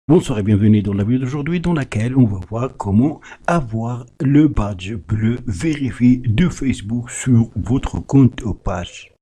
Bonsoir et bienvenue dans la vidéo d'aujourd'hui dans laquelle on va voir comment avoir le badge bleu vérifié de Facebook sur votre compte ou page.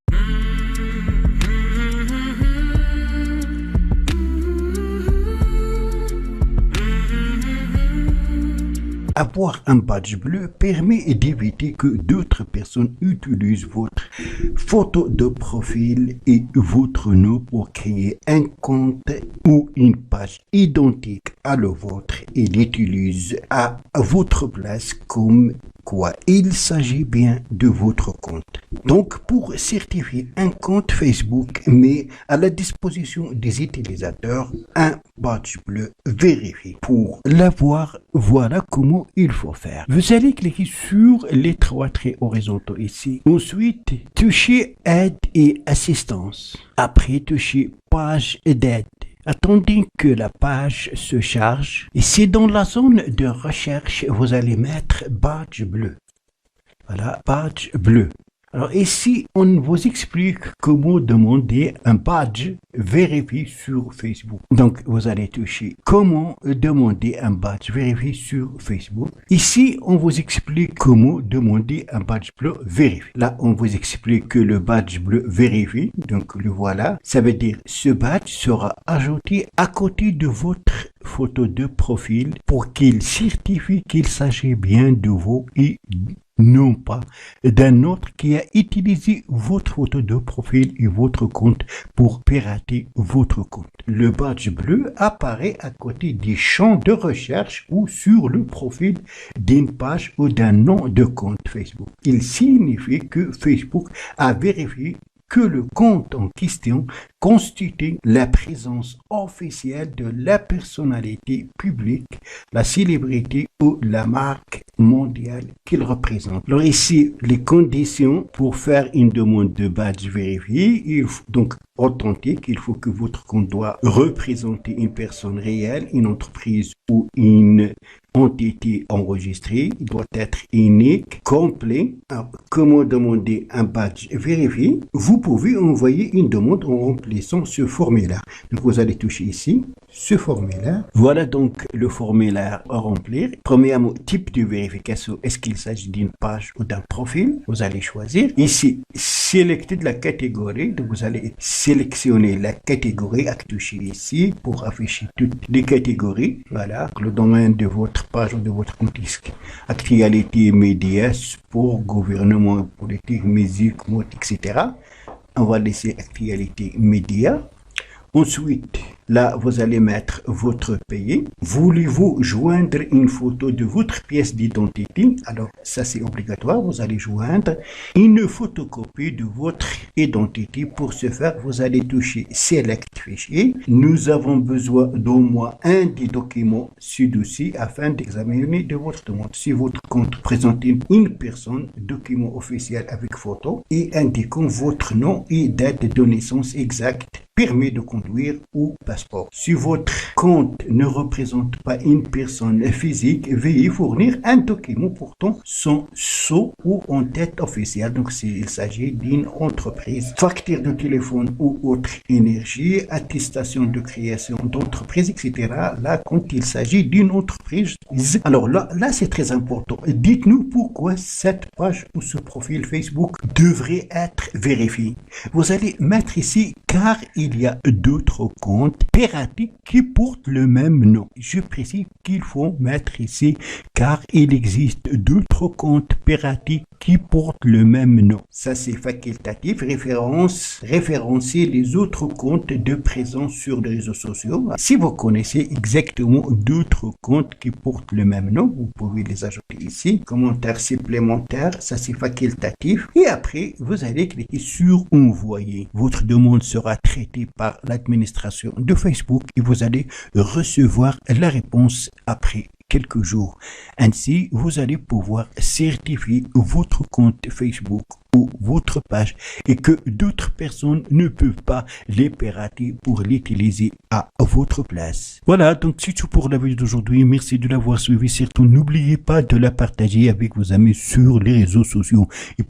Avoir un badge bleu permet d'éviter que d'autres personnes utilisent votre photo de profil et votre nom pour créer un compte ou une page identique à la vôtre et l'utilisent à votre place comme quoi il s'agit bien de votre compte. Donc, pour certifier un compte Facebook, met à la disposition des utilisateurs un badge bleu vérifié. Pour l'avoir, voilà comment il faut faire. Vous allez cliquer sur les trois traits horizontaux ici. Ensuite, touchez Aide et assistance. Après, touchez Page d'aide. Attendez que la page se charge. Et c'est dans la zone de recherche, vous allez mettre badge bleu. Voilà, badge bleu. Alors ici, on vous explique comment demander un badge vérifié sur Facebook. Donc, vous allez toucher comment demander un badge vérifié sur Facebook. Ici, on vous explique comment demander un badge bleu vérifié. Là, on vous explique que le badge bleu vérifié, donc le voilà, ça veut dire ce badge sera ajouté à côté de votre photo de profil pour qu'il certifie qu'il s'agit bien de vous et non pas d'un autre qui a utilisé votre photo de profil et votre compte pour pirater votre compte. Le badge bleu apparaît à côté des champs de recherche ou sur le profil d'une page ou d'un nom de compte Facebook. Il signifie que Facebook a vérifié que le compte en question constitue la présence officielle de la personnalité publique, la célébrité ou la marque mondiale qu'il représente. Alors ici, les conditions pour faire une demande de badge vérifié, donc authentique, il faut que votre compte doit représenter une personne réelle, une entreprise ou une entité enregistrée, il doit être unique, complet. Alors, comment demander un badge vérifié? Vous pouvez envoyer une demande en remplissant ce formulaire. Donc, vous allez toucher ici, ce formulaire. Voilà donc le formulaire à remplir. Premièrement, type de vérification. Est-ce qu'il s'agit d'une page ou d'un profil? Vous allez choisir. Ici, sélecter de la catégorie. Donc, vous allez sélectionner la catégorie, toucher ici pour afficher toutes les catégories. Voilà, le domaine de votre page ou de votre compte. Actualité, médias, sport, gouvernement, politique, musique, mode, etc. On va laisser actualité, médias. Ensuite, là, vous allez mettre votre pays. Voulez-vous joindre une photo de votre pièce d'identité? Alors, ça, c'est obligatoire. Vous allez joindre une photocopie de votre identité. Pour ce faire, vous allez toucher Select fichier. Nous avons besoin d'au moins un des documents ci-dessus afin d'examiner de votre demande. Si votre compte présente une personne, document officiel avec photo et indiquant votre nom et date de naissance exacte, permis de conduire ou passeport. Si votre compte ne représente pas une personne physique, veuillez fournir un document portant son sceau ou en tête officielle. Donc, s'il s'agit d'une entreprise, facture de téléphone ou autre énergie, attestation de création d'entreprise, etc. Là, quand il s'agit d'une entreprise. Alors là c'est très important. Dites-nous pourquoi cette page ou ce profil Facebook devrait être vérifié. Vous allez mettre ici car il y a d'autres comptes piratés qui portent le même nom. Je précise qu'il faut mettre ici car il existe d'autres comptes piratés qui portent le même nom. Ça, c'est facultatif. Référencer les autres comptes de présence sur les réseaux sociaux. Si vous connaissez exactement d'autres comptes qui portent le même nom, vous pouvez les ajouter ici. Commentaire supplémentaire, ça c'est facultatif. Et après, vous allez cliquer sur Envoyer. Votre demande sera traitée par l'administration de Facebook et vous allez recevoir la réponse après quelques jours. Ainsi, vous allez pouvoir certifier votre compte Facebook ou votre page et que d'autres personnes ne peuvent pas les pirater pour l'utiliser à votre place. Voilà, donc c'est tout pour la vidéo d'aujourd'hui. Merci de l'avoir suivi. Surtout, n'oubliez pas de la partager avec vos amis sur les réseaux sociaux. Et